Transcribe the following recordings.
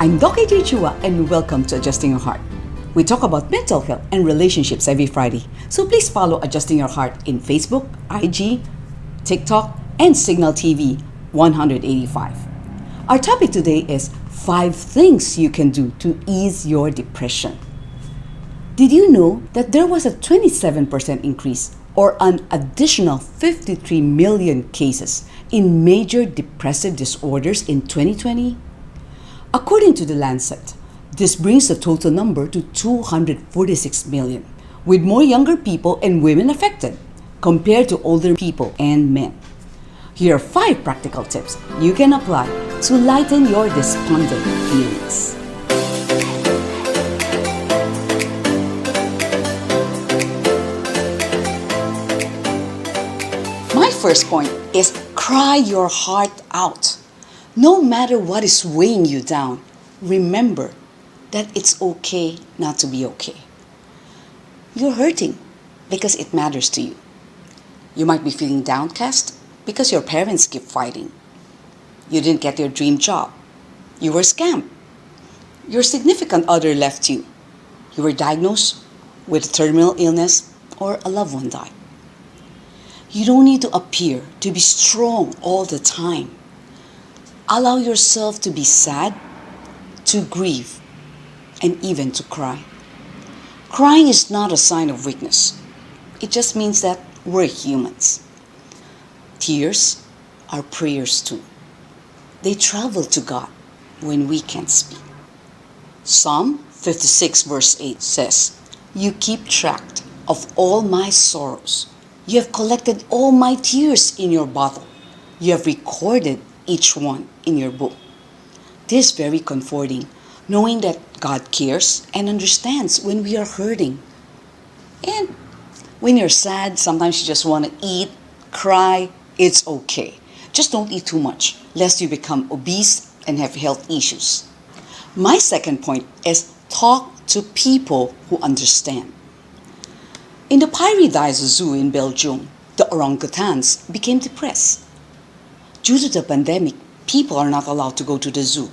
I'm Doc AJ Chua and welcome to Adjusting Your Heart. We talk about mental health and relationships every Friday, so please follow Adjusting Your Heart in Facebook, IG, TikTok, and Signal TV 185. Our topic today is 5 things you can do to ease your depression. Did you know that there was a 27% increase or an additional 53 million cases in major depressive disorders in 2020? According to the Lancet, this brings the total number to 246 million, with more younger people and women affected compared to older people and men. Here are 5 practical tips you can apply to lighten your despondent feelings. My first point is cry your heart out. No matter what is weighing you down, remember that it's okay not to be okay. You're hurting because it matters to you. You might be feeling downcast because your parents keep fighting. You didn't get your dream job. You were scammed. Your significant other left you. You were diagnosed with a terminal illness or a loved one died. You don't need to appear to be strong all the time. Allow yourself to be sad, to grieve, and even to cry. Crying is not a sign of weakness. It just means that we're humans. Tears are prayers too. They travel to God when we can't speak. Psalm 56 verse 8 says, "You keep track of all my sorrows. You have collected all my tears in your bottle. You have recorded each one in your book." This is very comforting, knowing that God cares and understands when we are hurting. And when you're sad, sometimes you just want to eat, cry, it's okay. Just don't eat too much, lest you become obese and have health issues. My second point is talk to people who understand. In the Paradise Zoo in Belgium, the orangutans became depressed. Due to the pandemic, people are not allowed to go to the zoo.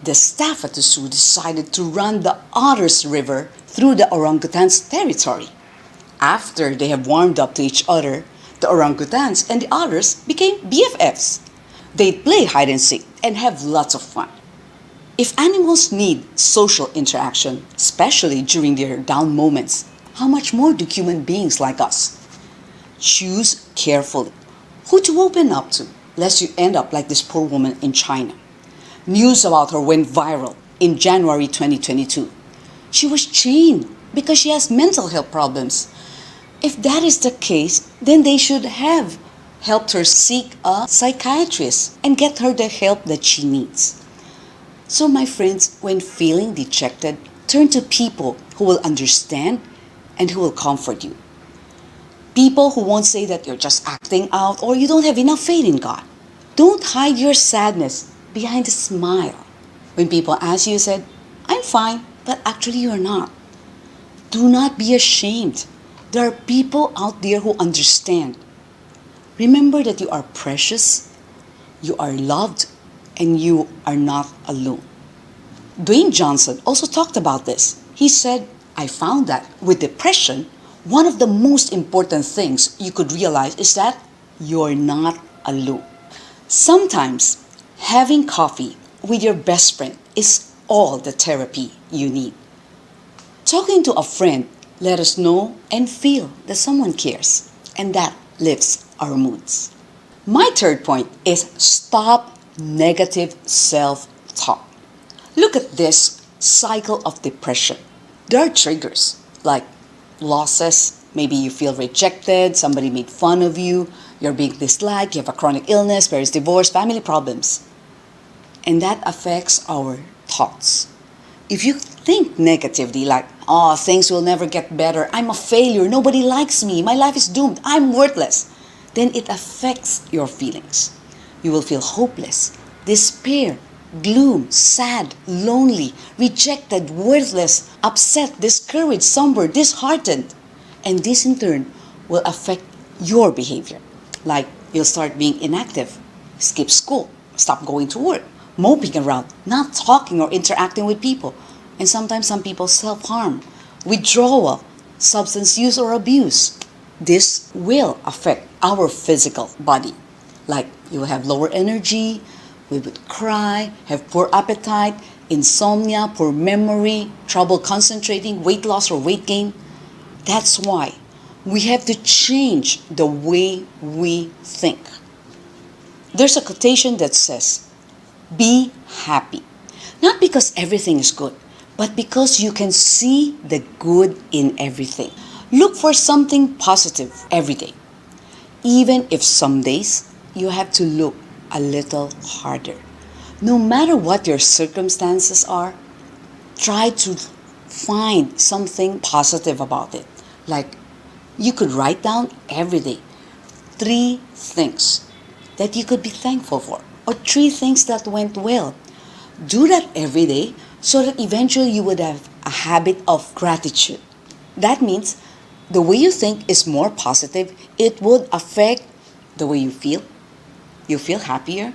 The staff at the zoo decided to run the otters river through the orangutans' territory. After they have warmed up to each other, the orangutans and the otters became BFFs. They play hide and seek and have lots of fun. If animals need social interaction, especially during their down moments, how much more do human beings like us? Choose carefully who to open up to, lest you end up like this poor woman in China. News about her went viral in January 2022. She was chained because she has mental health problems. If that is the case, then they should have helped her seek a psychiatrist and get her the help that she needs. So my friends, when feeling dejected, turn to people who will understand and who will comfort you. People who won't say that you're just acting out or you don't have enough faith in God. Don't hide your sadness behind a smile. When people ask you, said, "I'm fine," but actually you're not. Do not be ashamed. There are people out there who understand. Remember that you are precious, you are loved, and you are not alone. Dwayne Johnson also talked about this. He said, "I found that with depression, one of the most important things you could realize is that you're not alone." Sometimes having coffee with your best friend is all the therapy you need. Talking to a friend let us know and feel that someone cares, and that lifts our moods. My third point is stop negative self-talk. Look at this cycle of depression. There are triggers like losses. Maybe you feel rejected, somebody made fun of you, you're being disliked, you have a chronic illness, parents divorce, family problems. And that affects our thoughts. If you think negatively like, "Oh, things will never get better, I'm a failure, nobody likes me, my life is doomed, I'm worthless," then it affects your feelings. You will feel hopeless, despair, gloom, sad, lonely, rejected, worthless, upset, discouraged, somber, disheartened. And this in turn will affect your behavior. Like you'll start being inactive, skip school, stop going to work, moping around, not talking or interacting with people. And sometimes some people self-harm, withdrawal, substance use or abuse. This will affect our physical body. Like you will have lower energy, we would cry, have poor appetite, insomnia, poor memory, trouble concentrating, weight loss or weight gain. That's why we have to change the way we think. There's a quotation that says, be happy. Not because everything is good, but because you can see the good in everything. Look for something positive every day. Even if some days you have to look a little harder. No matter what your circumstances are, try to find something positive about it. Like you could write down every day 3 things that you could be thankful for, or 3 things that went well. Do that every day so that eventually you would have a habit of gratitude. That means the way you think is more positive. It would affect the way you feel. You feel happier,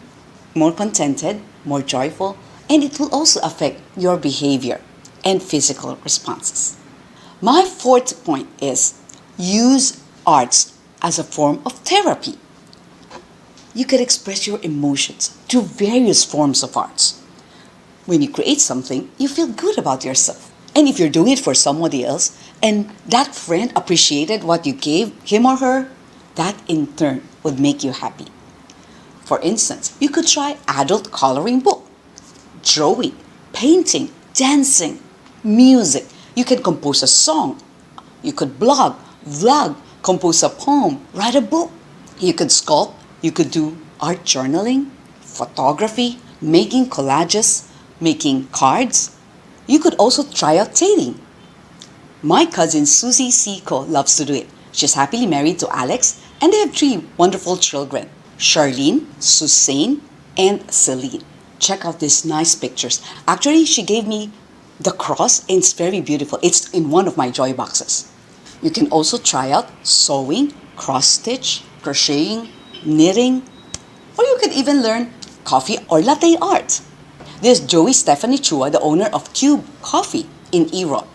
more contented, more joyful, and it will also affect your behavior and physical responses. My 4th point is use arts as a form of therapy. You can express your emotions through various forms of arts. When you create something, you feel good about yourself. And if you're doing it for somebody else, and that friend appreciated what you gave him or her, that in turn would make you happy. For instance, you could try adult coloring book, drawing, painting, dancing, music. You can compose a song. You could blog, vlog, compose a poem, write a book. You could sculpt. You could do art journaling, photography, making collages, making cards. You could also try out dating. My cousin Susie Seco loves to do it. She's happily married to Alex and they have 3 wonderful children, Charlene, Suzanne, and Celine. Check out these nice pictures. Actually, she gave me the cross and it's very beautiful. It's in one of my joy boxes. You can also try out sewing, cross stitch, crocheting, knitting, or you could even learn coffee or latte art. There's Joey Stephanie Chua, the owner of Cube Coffee in Europe.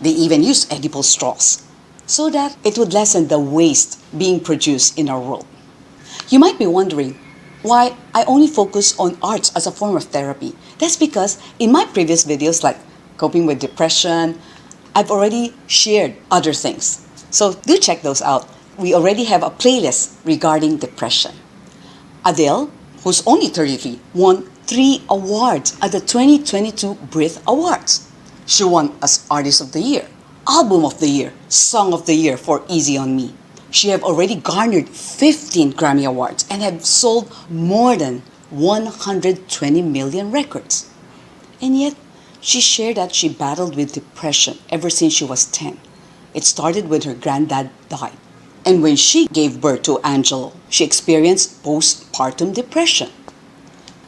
They even use edible straws so that it would lessen the waste being produced in our world. You might be wondering why I only focus on arts as a form of therapy. That's because in my previous videos like coping with depression, I've already shared other things. So do check those out. We already have a playlist regarding depression. Adele, who's only 33, won 3 awards at the 2022 Brit Awards. She won as Artist of the Year, Album of the Year, Song of the Year for Easy on Me. She have already garnered 15 Grammy Awards and have sold more than 120 million records. And yet, she shared that she battled with depression ever since she was 10. It started when her granddad died. And when she gave birth to Angelo, she experienced postpartum depression.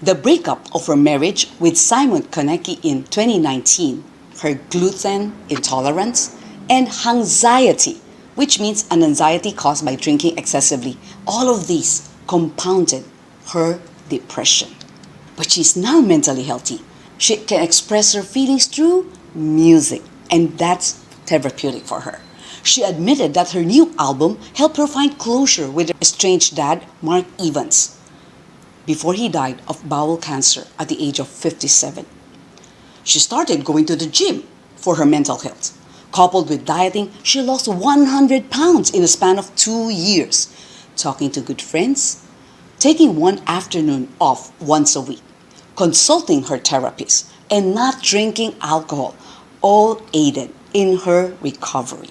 The breakup of her marriage with Simon Konecki in 2019, her gluten intolerance, and anxiety, which means an anxiety caused by drinking excessively. All of these compounded her depression. But she's now mentally healthy. She can express her feelings through music, and that's therapeutic for her. She admitted that her new album helped her find closure with her estranged dad, Mark Evans, before he died of bowel cancer at the age of 57. She started going to the gym for her mental health. Coupled with dieting, she lost 100 pounds in a span of 2 years. Talking to good friends, taking one afternoon off once a week, consulting her therapist, and not drinking alcohol all aided in her recovery.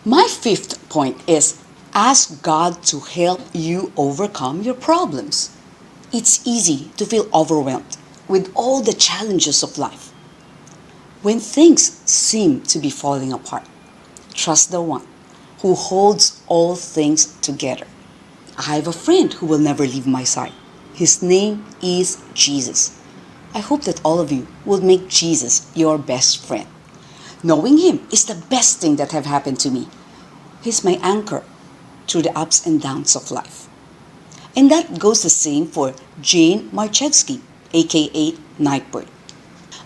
My 5th point is ask God to help you overcome your problems. It's easy to feel overwhelmed with all the challenges of life. When things seem to be falling apart, trust the one who holds all things together. I have a friend who will never leave my side. His name is Jesus. I hope that all of you will make Jesus your best friend. Knowing him is the best thing that have happened to me. He's my anchor through the ups and downs of life. And that goes the same for Jane Marchevsky. aka Nightbird.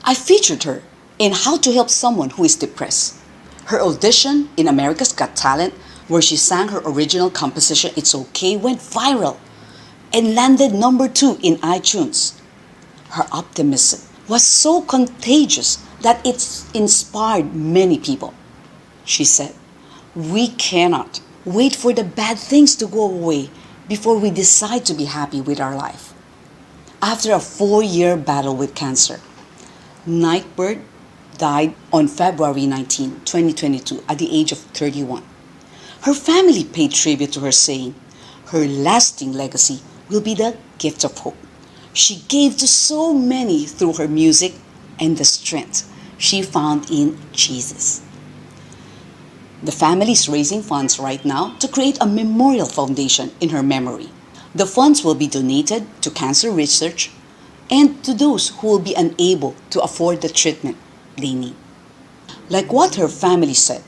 I featured her in How to Help Someone Who is Depressed. Her audition in America's Got Talent, where she sang her original composition It's Okay, went viral and landed number 2 in iTunes. Her optimism was so contagious that it inspired many people. She said, "We cannot wait for the bad things to go away before we decide to be happy with our life." After a 4-year battle with cancer, Nightbird died on February 19, 2022 at the age of 31. Her family paid tribute to her, saying, "Her lasting legacy will be the gift of hope she gave to so many through her music and the strength she found in Jesus." The family is raising funds right now to create a memorial foundation in her memory. The funds will be donated to cancer research and to those who will be unable to afford the treatment they need. Like what her family said,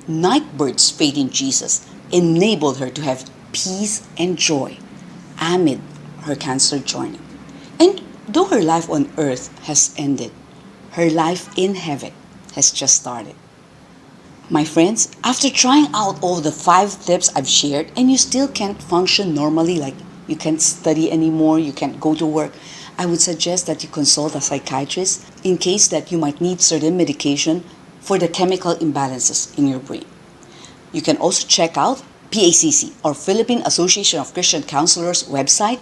Nightbird's faith in Jesus enabled her to have peace and joy amid her cancer journey. And though her life on earth has ended, her life in heaven has just started. My friends, after trying out all the 5 tips I've shared and you still can't function normally, like you can't study anymore, you can't go to work, I would suggest that you consult a psychiatrist in case that you might need certain medication for the chemical imbalances in your brain. You can also check out PACC, or Philippine Association of Christian Counselors website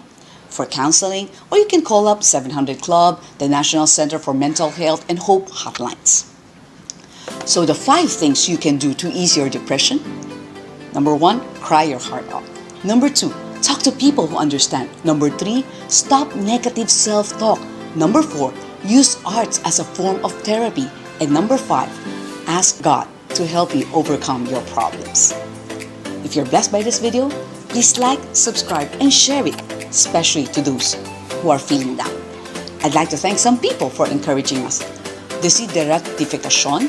for counseling, or you can call up 700 Club, the National Center for Mental Health, and Hope hotlines. So the 5 things you can do to ease your depression. Number 1, cry your heart out. Number 2, talk to people who understand. Number 3, stop negative self-talk. Number 4, use arts as a form of therapy. And number 5, ask God to help you overcome your problems. If you're blessed by this video, please like, subscribe, and share it, especially to those who are feeling down. I'd like to thank some people for encouraging us. Desideratificacion,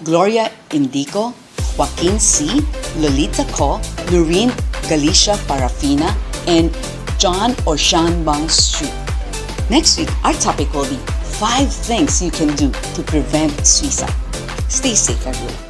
Gloria Indico, Joaquin C., Lolita Co., Noreen Galicia Parafina, and John or Shan Bang Su. Next week, our topic will be 5 things you can do to prevent suicide. Stay safe, everyone.